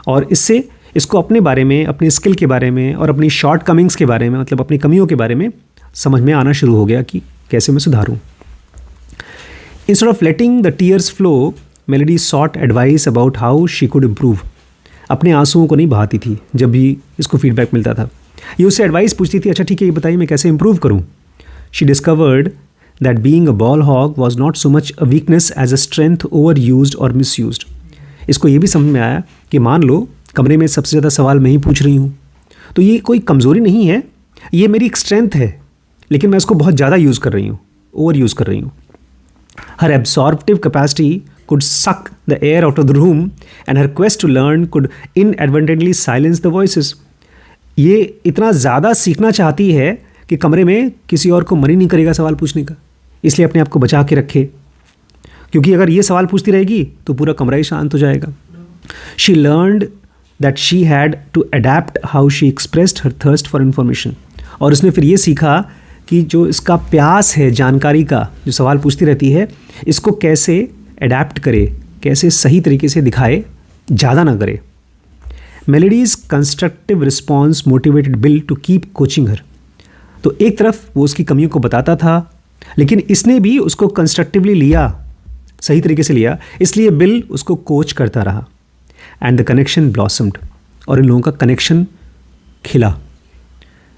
Speaker 2: और इससे इसको अपने बारे में, अपनी स्किल के बारे में और अपनी शॉर्ट कमिंग्स के बारे में, मतलब अपनी कमियों के बारे में समझ में आना शुरू हो गया कि कैसे मैं सुधारूं. Instead of letting the tears flow, Melody sought advice about how she could improve. अपने आंसुओं को नहीं बहाती थी जब भी इसको फीडबैक मिलता था. ये उससे एडवाइस पूछती थी, अच्छा ठीक है ये बताइए मैं कैसे इंप्रूव करूं. She discovered that being a ball hog was not so much a weakness as a strength overused और मिसयूज्ड. इसको ये भी समझ में आया कि मान लो कमरे में सबसे ज़्यादा सवाल मैं ही पूछ रही हूँ तो ये कोई कमज़ोरी नहीं है, ये मेरी एक स्ट्रेंथ है, लेकिन मैं इसको बहुत ज़्यादा यूज़ कर रही हूँ, ओवर यूज़ कर रही हूँ. हर absorptive capacity could suck the air out of the room and her quest to learn could inadvertently silence the voices. ये इतना ज़्यादा सीखना चाहती है कि कमरे में किसी और को मन ही नहीं करेगा सवाल पूछने का, इसलिए अपने आप को बचा के रखे, क्योंकि अगर ये सवाल पूछती रहेगी तो पूरा कमरा ही शांत हो जाएगा. She learned that she had to adapt how she expressed her thirst for information. और उसने फिर ये सीखा कि जो इसका प्यास है जानकारी का, जो सवाल पूछती रहती है, इसको कैसे अडेप्ट करे, कैसे सही तरीके से दिखाए, ज़्यादा ना करे. Melody's constructive response motivated Bill to keep coaching her. तो एक तरफ वो उसकी कमियों को बताता था, लेकिन इसने भी उसको कंस्ट्रक्टिवली लिया, सही तरीके से लिया, इसलिए बिल उसको कोच करता रहा. एंड द कनेक्शन ब्लॉसम्ड, और इन लोगों का कनेक्शन खिला.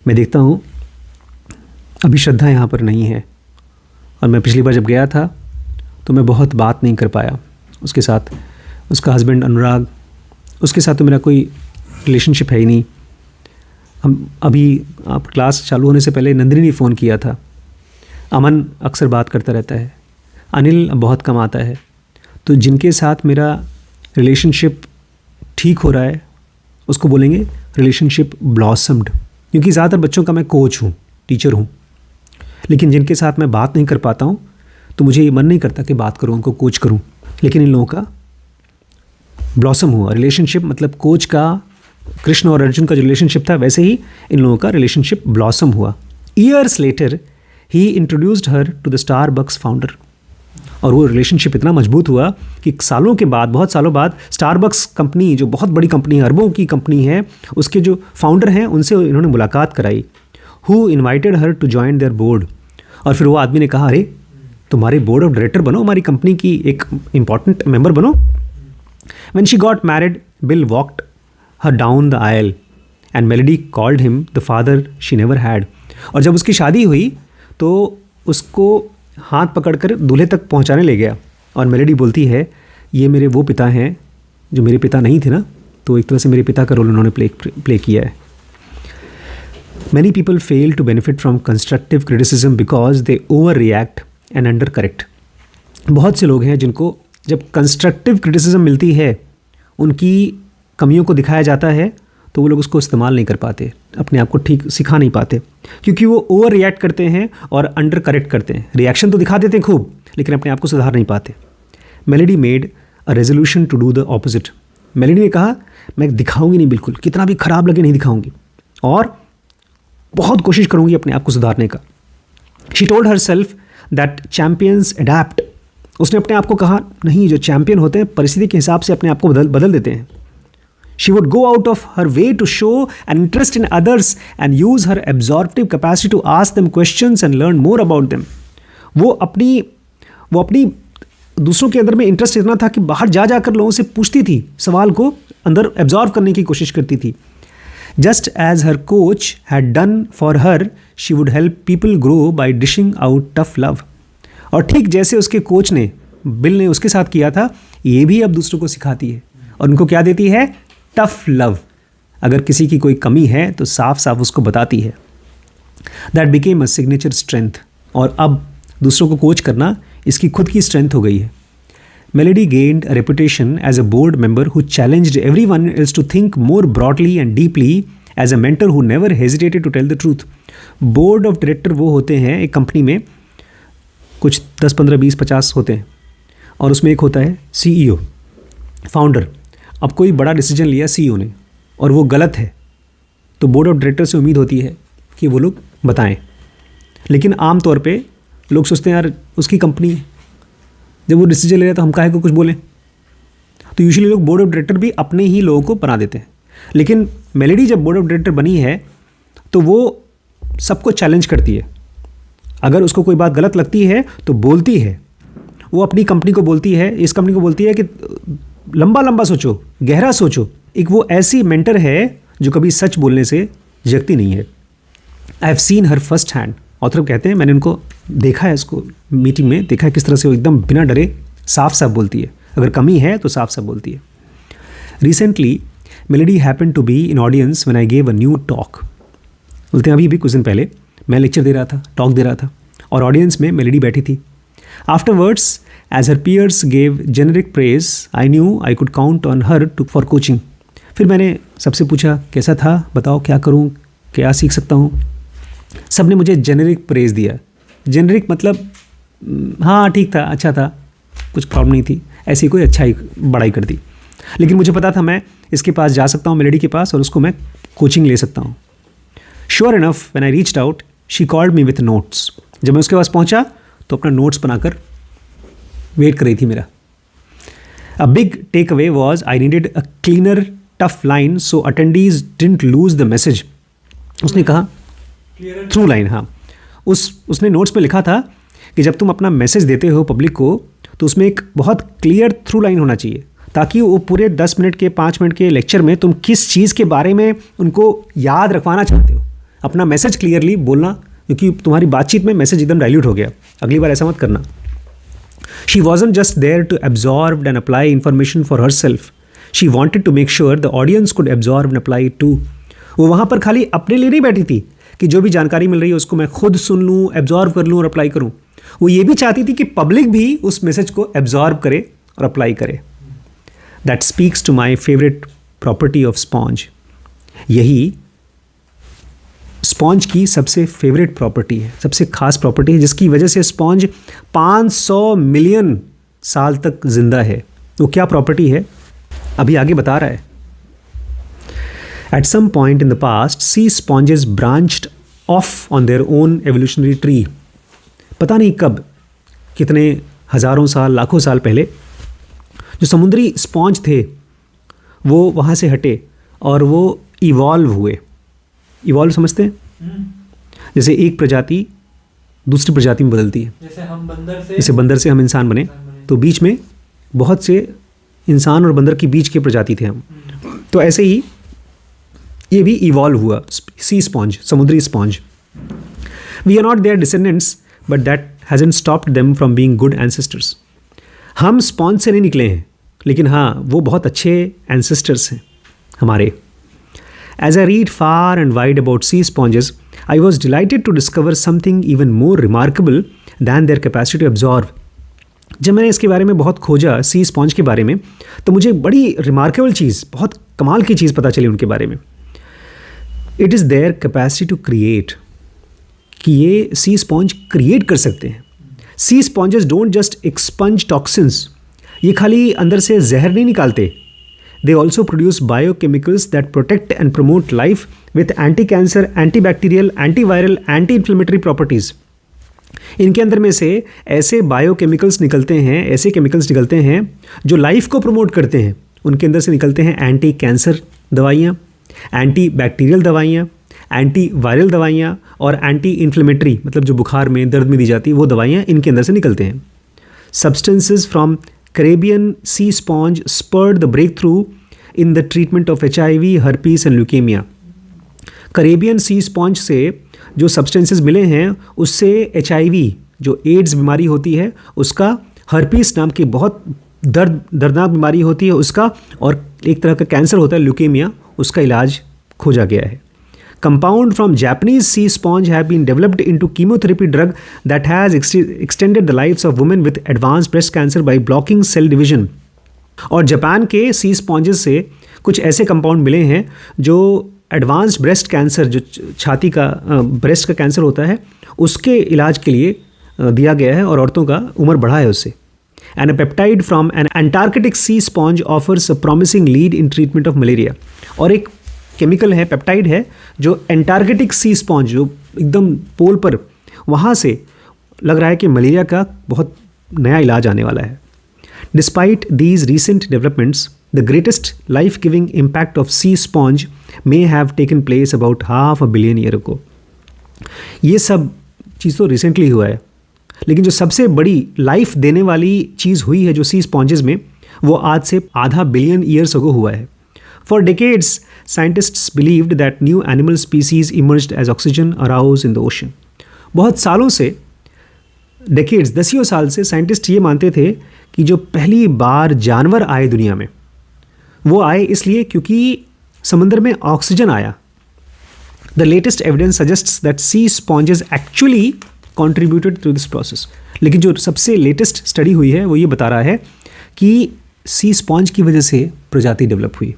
Speaker 2: मैं देखता हूँ अभी श्रद्धा यहाँ पर नहीं है, और मैं पिछली बार जब गया था तो मैं बहुत बात नहीं कर पाया उसके साथ. उसका हस्बैंड अनुराग, उसके साथ तो मेरा कोई रिलेशनशिप है ही नहीं. हम अभी आप क्लास चालू होने से पहले नंदिनी ने फ़ोन किया था. अमन अक्सर बात करता रहता है, अनिल बहुत कम आता है. तो जिनके साथ मेरा रिलेशनशिप ठीक हो रहा है उसको बोलेंगे रिलेशनशिप ब्लॉसम्ड, क्योंकि ज़्यादातर बच्चों का मैं कोच हूँ, टीचर हूँ. लेकिन जिनके साथ मैं बात नहीं कर पाता हूँ तो मुझे ये मन नहीं करता कि बात करूँ, उनको कोच करूँ. लेकिन इन लोगों का ब्लॉसम हुआ रिलेशनशिप, मतलब कोच का, कृष्ण और अर्जुन का जो रिलेशनशिप था वैसे ही इन लोगों का रिलेशनशिप ब्लॉसम हुआ. Years later he introduced her to the Starbucks founder. और वो रिलेशनशिप इतना मजबूत हुआ कि सालों के बाद, बहुत सालों बाद, स्टारबक्स कंपनी जो बहुत बड़ी कंपनी है, अरबों की कंपनी है, उसके जो फाउंडर हैं उनसे इन्होंने मुलाकात कराई. Who invited her to join their board. और फिर वो आदमी ने कहा, अरे तुम्हारे बोर्ड ऑफ डायरेक्टर बनो, हमारी कंपनी की एक इंपॉर्टेंट मेंबर बनो. When she got married, Bill walked her down the aisle and Melody called him the father she never had. और जब उसकी शादी हुई तो उसको हाथ पकड़कर दूल्हे तक पहुंचाने ले गया, और मेलोडी बोलती है, ये मेरे वो पिता हैं जो मेरे पिता नहीं थे ना, तो एक तरह से मेरे पिता का रोल उन्होंने प्ले किया है. Many people fail to benefit from constructive criticism because they overreact and undercorrect. बहुत से लोग हैं जिनको जब कंस्ट्रक्टिव क्रिटिसिज्म मिलती है, उनकी कमियों को दिखाया जाता है, तो वो लोग उसको इस्तेमाल नहीं कर पाते, अपने आप को ठीक सिखा नहीं पाते, क्योंकि वो ओवर रिएक्ट करते हैं और अंडर करेक्ट करते हैं. रिएक्शन तो दिखा देते हैं खूब, लेकिन अपने आप को सुधार नहीं पाते. Melody made a resolution to do the opposite. Melody ने कहा, मैं दिखाऊंगी नहीं, बिल्कुल कितना भी खराब लगे नहीं दिखाऊंगी, और बहुत कोशिश करूंगी अपने आप को सुधारने का. She told her self that champions adapt. उसने अपने आप को कहा, नहीं, जो चैम्पियन होते हैं परिस्थिति के हिसाब से अपने आप को बदल देते हैं. She would go out of her way to show an interest in others and use her absorptive capacity to ask them questions and learn more about them. वो अपनी दूसरों के अंदर में इंटरेस्ट इतना था कि बाहर जाकर लोगों से पूछती थी, सवाल को अंदर एब्जॉर्व करने की कोशिश करती थी. Just as her coach had done for her, she would help people grow by dishing out tough love. और ठीक जैसे उसके कोच ने, बिल ने उसके साथ किया था, ये भी अब दूसरों को सिखाती है और उनको क्या देती है? Tough love. अगर किसी की कोई कमी है तो साफ साफ उसको बताती है। That became a signature strength. और अब दूसरों को कोच करना इसकी खुद की स्ट्रेंथ हो गई है। Melody gained a reputation as a board member who challenged everyone else to think more broadly and deeply, as a mentor who never hesitated to tell the truth. Board of director वो होते हैं एक company में, कुछ 10, 15, 20, 50 होते हैं, और उसमें एक होता है CEO, फाउंडर। अब कोई बड़ा डिसीजन लिया CEO ने और वो गलत है, तो बोर्ड ऑफ डायरेक्टर से उम्मीद होती है कि वो लोग बताएं। लेकिन आम तौर पे लोग सोचते हैं यार उसकी कंपनी है, जब वो डिसीजन ले रहे तो हम काहे को कुछ बोलें। तो यूजुअली लोग बोर्ड ऑफ डायरेक्टर भी अपने ही लोगों को बना देते हैं। लेकिन मेलेडी जब बोर्ड ऑफ डायरेक्टर बनी है तो वो सबको चैलेंज करती है। अगर उसको कोई बात गलत लगती है तो बोलती है। वो अपनी कंपनी को बोलती है, इस कंपनी को बोलती है कि लंबा लंबा सोचो, गहरा सोचो। एक वो ऐसी मेंटर है जो कभी सच बोलने से झिझकती नहीं है। I have seen her first hand. Author कहते हैं मैंने उनको देखा है, उसको मीटिंग में देखा है किस तरह से वो एकदम बिना डरे साफ साफ बोलती है। अगर कमी है तो साफ साफ बोलती है। Recently Melody happen to be in audience when I gave a new talk. बोलते हैं अभी कुछ दिन पहले मैं लेक्चर दे रहा था, टॉक दे रहा था, और ऑडियंस में मेलेडी बैठी थी। Afterwards as her peers gave generic praise I knew I could count on her too for coaching. फिर मैंने सबसे पूछा कैसा था, बताओ क्या करूँ, क्या सीख सकता हूँ। सब ने मुझे जेनरिक प्रेज दिया। जेनरिक मतलब हाँ ठीक था, अच्छा था, कुछ प्रॉब्लम नहीं थी, ऐसी कोई अच्छाई बड़ाई कर दी। लेकिन मुझे पता था मैं इसके पास जा सकता हूँ, मेलेडी के पास, और उसको मैं कोचिंग ले सकता हूँ। Sure enough when I reached out she called me with notes. जब मैं उसके पास पहुँचा तो अपना नोट्स बनाकर वेट कर रही थी मेरा। A big tech away was I needed a cleaner tough line so attendees didn't lose the message. उसने कहा थ्रू लाइन, हाँ, उसने नोट्स में लिखा था कि जब तुम अपना मैसेज देते हो पब्लिक को तो उसमें एक बहुत क्लियर थ्रू लाइन होना चाहिए, ताकि वो पूरे 10 मिनट के 5 मिनट के लेक्चर में तुम किस चीज़ के बारे में उनको याद रखवाना चाहते हो, अपना मैसेज क्लियरली बोलना, क्योंकि तुम्हारी बातचीत में मैसेज एकदम डाइल्यूट हो गया। अगली बार ऐसा मत करना। She wasn't just there to absorb and apply information for herself, she wanted to make sure the audience could absorb and apply it too. वो वहाँ पर खाली अपने लिए नहीं बैठी थी कि जो भी जानकारी मिल रही है उसको मैं खुद सुन लूँ, एब्जॉर्ब कर लूँ और अप्लाई करूँ। वो ये भी चाहती थी कि पब्लिक भी उस मैसेज को एब्जॉर्ब करे और अप्लाई करे। That speaks to my favourite property of sponge. यही स्पॉन्ज की सबसे फेवरेट प्रॉपर्टी है, सबसे खास प्रॉपर्टी है, जिसकी वजह से स्पॉन्ज 500 मिलियन साल तक जिंदा है। वो क्या प्रॉपर्टी है अभी आगे बता रहा है। At some point in the past, sea sponges branched off on their own evolutionary tree. पता नहीं कब, कितने हज़ारों साल, लाखों साल पहले, जो समुद्री स्पॉन्ज थे वो वहाँ से हटे और वो इवॉल्व हुए। इवॉल्व समझते हैं? जैसे एक प्रजाति दूसरी प्रजाति में बदलती है। जैसे बंदर से हम इंसान बने, तो बीच में बहुत से इंसान और बंदर के बीच के प्रजाति थे हम। तो ऐसे ही ये भी इवॉल्व हुआ, सी स्पॉन्ज, समुद्री sponge. We are not their descendants but that hasn't stopped them from being good ancestors. हम स्पॉन्ज से नहीं निकले हैं, लेकिन हाँ वो बहुत अच्छे एंसेस्टर्स हैं हमारे। As I read far and wide about sea sponges I was delighted to discover something even more remarkable than their capacity to absorb. जब मैंने इसके बारे में बहुत खोजा, सी स्पॉन्ज के बारे में, तो मुझे बड़ी रिमार्केबल चीज़, बहुत कमाल की चीज़ पता चली उनके बारे में। It is their capacity to create, कि ये सी स्पॉन्ज क्रिएट कर सकते हैं। Sea sponges don't just expunge toxins, ये खाली अंदर से जहर नहीं निकालते। They also produce biochemicals that protect and promote life with anti cancer, anti bacterial, anti viral, anti inflammatory properties. इनके अंदर में से ऐसे बायोकेमिकल्स निकलते हैं, ऐसे केमिकल्स निकलते हैं जो लाइफ को प्रमोट करते हैं। उनके अंदर से निकलते हैं एंटी कैंसर दवाइयाँ, एंटी बैक्टीरियल दवाइयाँ, एंटी वायरल दवाइयाँ और एंटी इन्फ्लेमेटरी, मतलब जो बुखार में, दर्द में दी जाती है वो दवाइयाँ इनके अंदर से निकलते हैं। Substances from Caribbean sea sponge spurred the breakthrough in the treatment of HIV, herpes and leukaemia. Caribbean sea sponge से जो सब्सटेंसेस मिले हैं उससे HIV, जो एड्स बीमारी होती है उसका, हर्पीस नाम की बहुत दर्दनाक बीमारी होती है उसका, और एक तरह का कैंसर होता है ल्यूकेमिया, उसका इलाज खोजा गया है. Compound from Japanese sea sponge have been developed into chemotherapy drug that has extended the lives of women with advanced breast cancer by blocking cell division. और जापान के सी स्पॉन्जेस से कुछ ऐसे कंपाउंड मिले हैं जो एडवांस्ड ब्रेस्ट कैंसर, जो छाती का ब्रेस्ट का कैंसर होता है, उसके इलाज के लिए दिया गया है और औरतों का उम्र बढ़ा है उससे. And a peptide from an Antarctic sea sponge offers a promising lead in treatment of malaria. और एक केमिकल है, पेप्टाइड है, जो एंटार्कटिक सी स्पॉन्ज, जो एकदम पोल पर, वहाँ से लग रहा है कि मलेरिया का बहुत नया इलाज आने वाला है. Despite these recent developments, the greatest life giving impact of sea sponge may have taken place about 500 billion year ago. ये सब चीज़ तो रिसेंटली हुआ है, लेकिन जो सबसे बड़ी लाइफ देने वाली चीज़ हुई है जो सी स्पॉन्जेस में, वो आज से 5 बिलियन ईयर्स अगो हुआ है. For decades, scientists believed that new animal species emerged as oxygen arose in the ocean. बहुत सालों से, decades, दसियों साल से साइंटिस्ट ये मानते थे कि जो पहली बार जानवर आए दुनिया में, वो आए इसलिए क्योंकि समंदर में ऑक्सीजन आया. The latest evidence suggests that sea sponges actually contributed to this process. लेकिन जो सबसे लेटेस्ट स्टडी हुई है वो ये बता रहा है कि सी स्पॉन्ज की वजह से प्रजाति डेवलप हुई.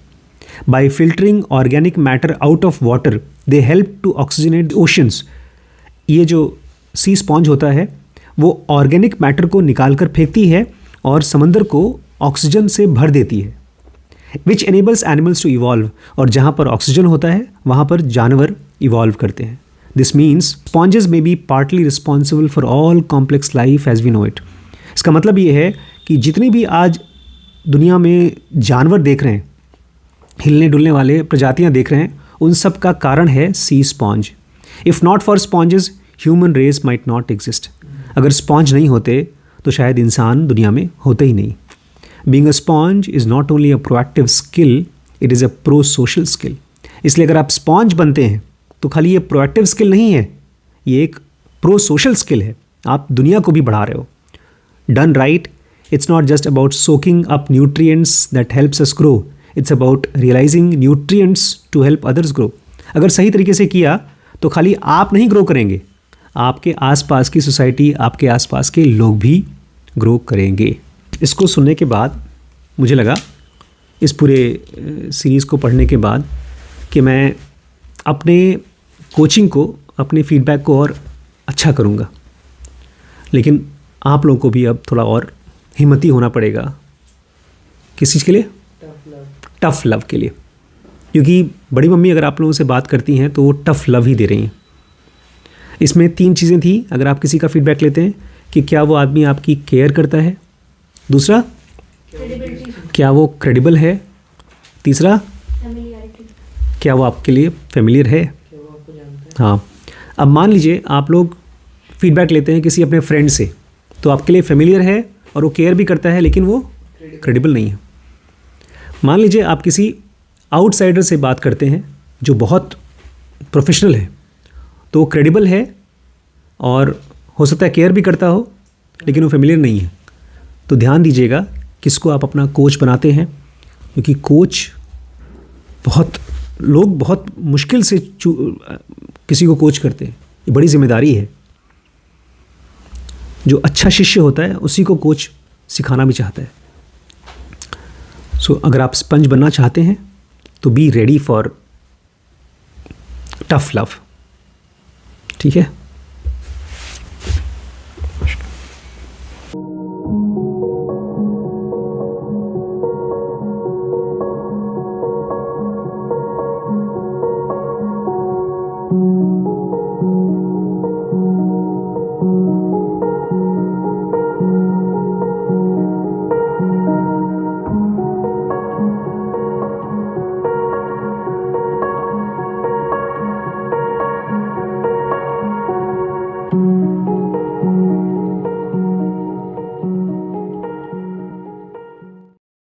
Speaker 2: By filtering organic matter out of water, they help to oxygenate the oceans. ये जो सी स्पॉन्ज होता है वो ऑर्गेनिक मैटर को निकाल कर फेंकती है और समंदर को ऑक्सीजन से भर देती है, विच enables animals to evolve. और जहाँ पर ऑक्सीजन होता है वहाँ पर जानवर इवॉल्व करते हैं. This means sponges may be partly responsible for all complex life as we know it. इसका मतलब ये है कि जितनी भी आज दुनिया में जानवर देख रहे हैं, हिलने डुलने वाले प्रजातियां देख रहे हैं, उन सब का कारण है sea sponge. If not for sponges, human race might not exist. अगर स्पॉन्ज नहीं होते तो शायद इंसान दुनिया में होते ही नहीं. Being a sponge is not only a proactive skill, it is a pro social skill. इसलिए अगर आप स्पॉन्ज बनते हैं तो खाली ये प्रोएक्टिव स्किल नहीं है, ये एक प्रो सोशल स्किल है. आप दुनिया को भी बढ़ा रहे हो. Done right, it's not just about soaking up nutrients that helps us grow. It's about realising nutrients to help others grow. अगर सही तरीके से किया तो खाली आप नहीं ग्रो करेंगे, आपके आसपास की सोसाइटी, आपके आसपास के लोग भी ग्रो करेंगे. इसको सुनने के बाद मुझे लगा, इस पूरे सीरीज़ को पढ़ने के बाद, कि मैं अपने कोचिंग को, अपने फीडबैक को और अच्छा करूँगा. लेकिन आप लोगों को भी अब थोड़ा और हिम्मती होना पड़ेगा. किस चीज़ के लिए? टफ लव के लिए. क्योंकि बड़ी मम्मी अगर आप लोगों से बात करती हैं तो वो टफ लव ही दे रही हैं. इसमें 3 चीज़ें थी. अगर आप किसी का फीडबैक लेते हैं कि क्या वो आदमी आपकी केयर करता है, दूसरा क्या वो क्रेडिबल है, तीसरा क्या वो आपके लिए फेमिलियर है. हाँ, अब मान लीजिए आप लोग फीडबैक लेते हैं किसी अपने फ्रेंड से, तो आपके लिए फेमिलियर है और वो केयर भी करता है, लेकिन वो क्रेडिबल नहीं है. मान लीजिए आप किसी आउटसाइडर से बात करते हैं जो बहुत प्रोफेशनल है, तो वो क्रेडिबल है और हो सकता है केयर भी करता हो, लेकिन वो फेमिलियर नहीं है. तो ध्यान दीजिएगा किसको आप अपना कोच बनाते हैं, क्योंकि कोच लोग बहुत मुश्किल से किसी को कोच करते हैं. ये बड़ी जिम्मेदारी है. जो अच्छा शिष्य होता है उसी को कोच सिखाना भी चाहता है. सो अगर आप स्पंज बनना चाहते हैं तो be ready for tough love. ठीक है.